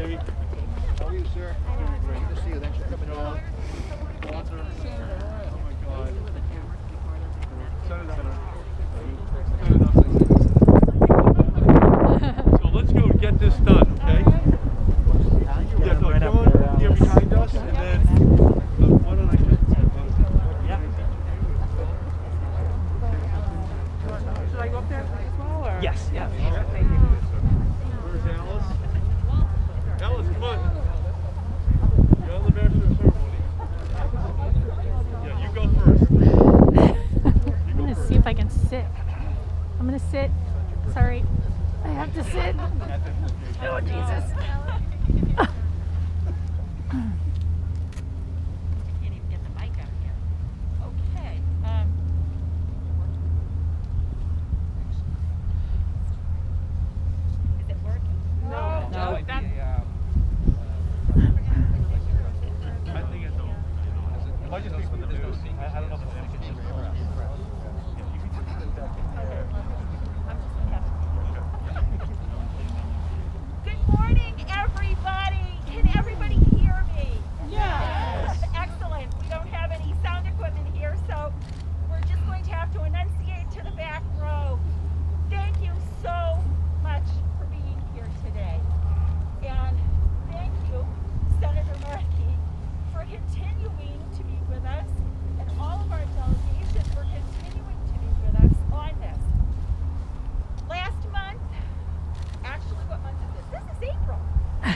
baby. How are you, sir? Great to see you. Thanks for coming on. Walter. Oh my God. So let's go get this done, okay? Yeah, no, John here behind us, and then why don't I just... Should I go up there as well, or? Yes, yeah. Thank you. Where's Alice? Alice, come on. You're the master of ceremony. Yeah, you go first. I'm gonna see if I can sit. I'm gonna sit. Sorry, I have to sit. Oh Jesus.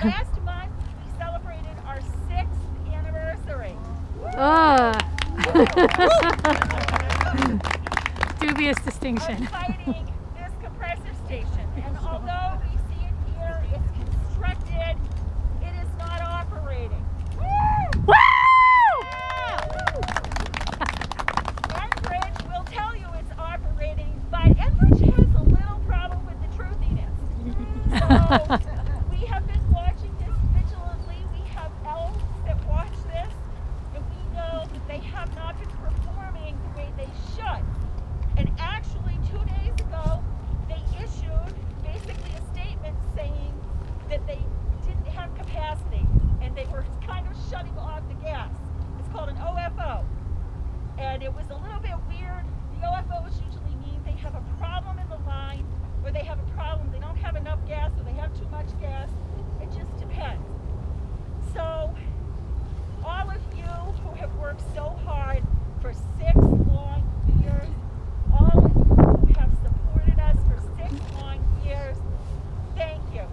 Last month, we celebrated our 6th anniversary. Dubious distinction. Of fighting this compressor station. And although we see it here, it's constructed, it is not operating. Woo! Woo! Enbridge will tell you it's operating, but Enbridge has a little problem with the truthiness. So we have been watching this vigilantly. We have elves that watch this, and we know that they have not been performing the way they should. And actually, 2 days ago, they issued basically a statement saying that they didn't have capacity, and they were kind of shutting off the gas. It's called an OFO. And it was a little bit weird. The OFOs usually mean they have a problem in the line, or they have a problem, they don't have enough gas, or they have too much gas. It just depends. So, all of you who have worked so hard for 6 long years, all of you who have supported us for 6 long years, thank you.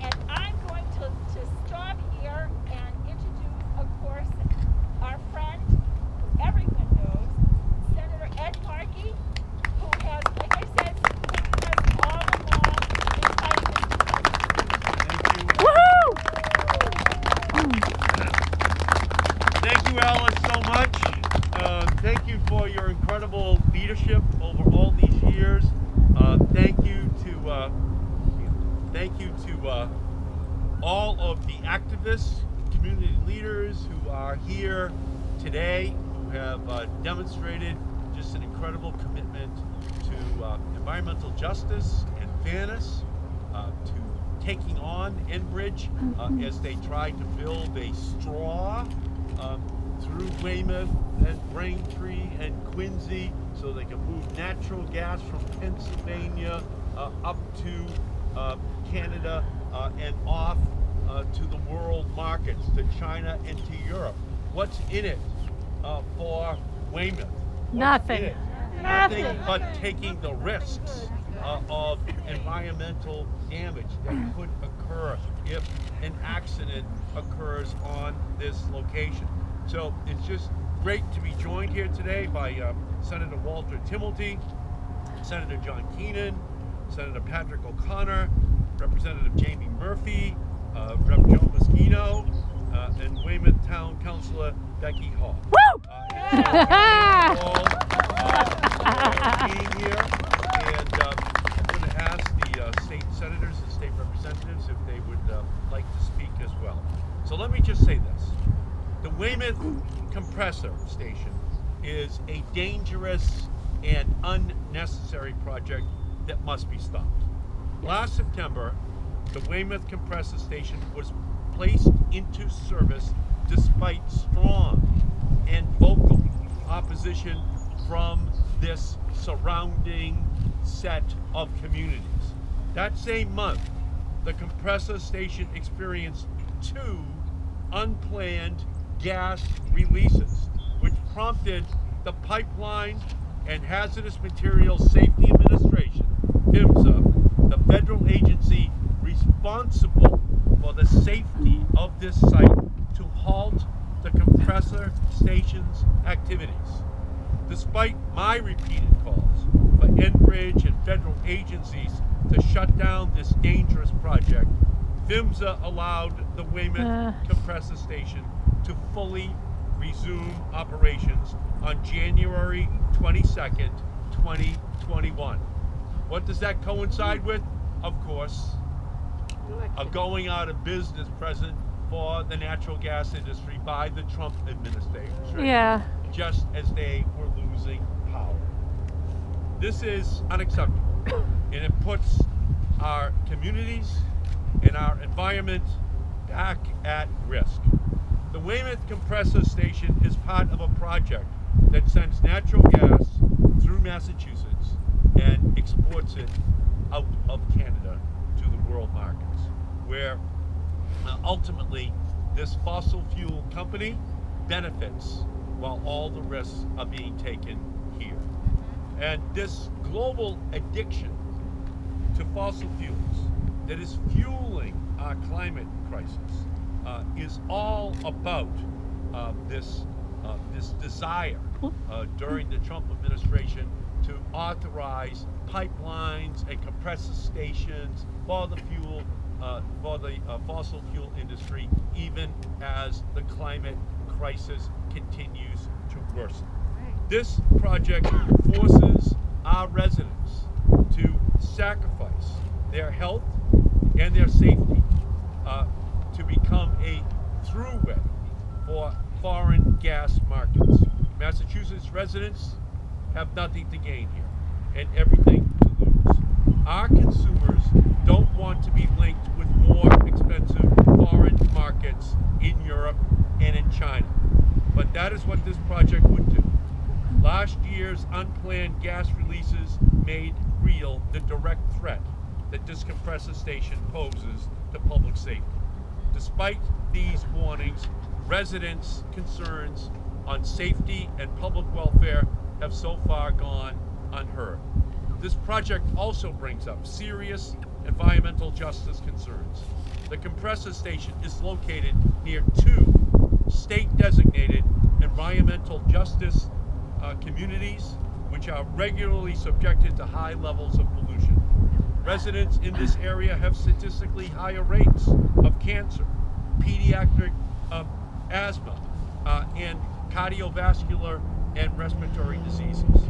And I'm going to stop here and introduce, of course, our friend, who everyone knows, Senator Ed Markey, who has, like I said, supported us all along in fighting this. Woohoo! Thank you, Alice, so much. Thank you for your incredible leadership over all these years. Thank you to all of the activists, community leaders who are here today, who have demonstrated just an incredible commitment to environmental justice and fairness, to taking on Enbridge as they try to build a straw through Weymouth and Braintree and Quincy so they can move natural gas from Pennsylvania up to Canada and off to the world markets, to China and to Europe. What's in it for Weymouth? Nothing. Nothing but taking the risks of environmental damage that could occur if an accident occurs on this location. So it's just great to be joined here today by Senator Walter Timilty, Senator John Keenan, Senator Patrick O'Connor, Representative Jamie Murphy, Rep. Joe Moschino, and Weymouth Town Councilor Becky Hall. Woo! All being here, and I'm going to ask the state senators and state representatives if they would like to speak as well. So let me just say this. The Weymouth Compressor Station is a dangerous and unnecessary project that must be stopped. Last September, the Weymouth Compressor Station was placed into service despite strong and vocal opposition from this surrounding set of communities. That same month, the compressor station experienced 2 unplanned gas releases, which prompted the Pipeline and Hazardous Materials Safety Administration, PHMSA, the federal agency responsible for the safety of this site, to halt the compressor station's activities. Despite my repeated calls for Enbridge and federal agencies to shut down this dangerous project, PHMSA allowed the Weymouth compressor station to fully resume operations on January 22nd, 2021. What does that coincide with? Of course, a going out of business present for the natural gas industry by the Trump administration. Yeah. Just as they were losing power. This is unacceptable, and it puts our communities and our environment back at risk. The Weymouth Compressor Station is part of a project that sends natural gas through Massachusetts and exports it out of Canada to the world markets, where ultimately this fossil fuel company benefits while all the risks are being taken here. And this global addiction to fossil fuels that is fueling our climate crisis is all about this desire during the Trump administration to authorize pipelines and compressor stations for the fuel, for the fossil fuel industry, even as the climate crisis continues to worsen. This project forces our residents to sacrifice their health and their safety to become a throughway for foreign gas markets. Massachusetts residents have nothing to gain here and everything to lose. Our consumers don't want to be linked with more expensive foreign markets in Europe and in China. But that is what this project would do. Last year's unplanned gas releases made real the direct threat that this compressor station poses to public safety. Despite these warnings, residents' concerns on safety and public welfare have so far gone unheard. This project also brings up serious environmental justice concerns. The compressor station is located near 2 state-designated environmental justice communities, which are regularly subjected to high levels of pollution. Residents in this area have statistically higher rates of cancer, pediatric asthma, and cardiovascular and respiratory diseases.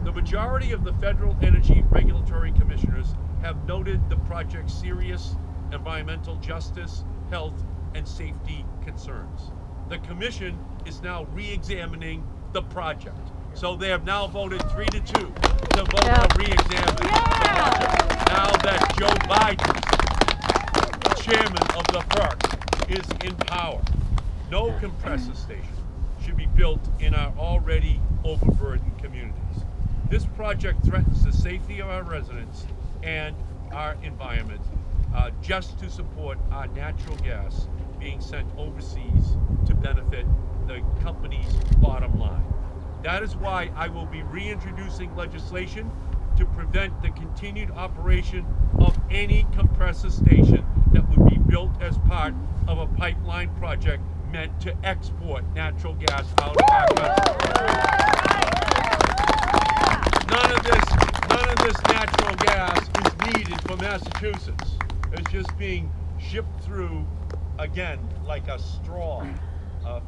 The majority of the federal energy regulatory commissioners have noted the project's serious environmental justice, health, and safety concerns. The commission is now re-examining the project. So they have now voted 3-2 to vote to re-examine the project. Now that Joe Biden, chairman of the FERC, is in power, no compressor station should be built in our already overburdened communities. This project threatens the safety of our residents and our environment just to support our natural gas being sent overseas to benefit the company's bottom line. That is why I will be reintroducing legislation to prevent the continued operation of any compressor station that would be built as part of a pipeline project meant to export natural gas out of our country. None of this natural gas is needed for Massachusetts. It's just being shipped through, again, like a straw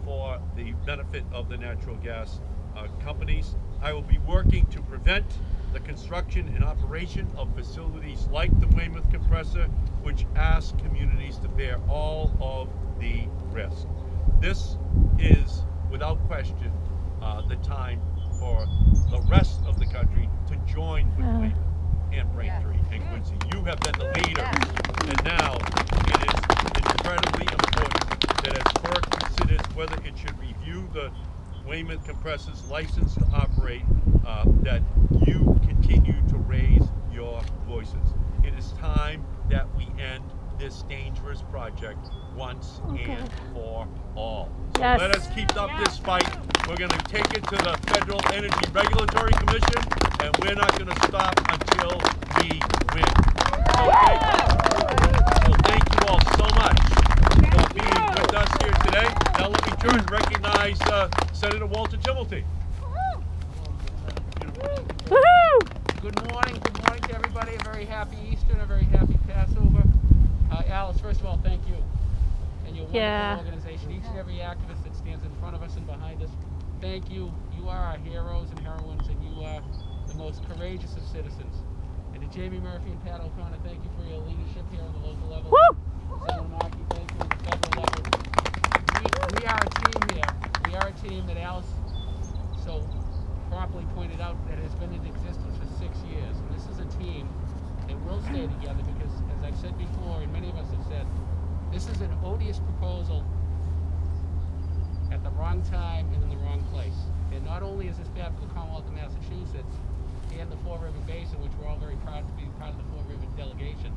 for the benefit of the natural gas companies. I will be working to prevent the construction and operation of facilities like the Weymouth compressor, which ask communities to bear all of the risk. This is, without question, the time for the rest of the country have been the leaders. And now it is incredibly important that as FERC considers whether it should review the Weymouth Compressor's license to operate, that you continue to raise your voices. It is time that we end this dangerous project once and for all. So Yes. let us keep up this fight. We're going to take it to the Federal Energy Regulatory Commission, and we're not going to stop until we win. So thank you all so much for being with us here today. Now let me turn and recognize Senator Walter Timilty. Woohoo! Good morning to everybody. A very happy Easter and a very happy Passover. Alice, first of all, thank you. And your wonderful organization, each and every activist that stands in front of us and behind us, thank you. You are our heroes and heroines, and you are the most courageous of citizens. And to Jamie Murphy and Pat O'Connor, thank you for your leadership here on the local level. Woo! Sen Markey, thank you on the federal level. We are a team here. We are a team that Alice so properly pointed out that has been in existence for 6 years. And this is a team that will stay together because, as I've said before, and many of us have said, this is an odious proposal at the wrong time and in the wrong place. And not only is this bad for the Commonwealth of Massachusetts and the Fall River Basin, which we're all very proud to be part of the Fall River delegation,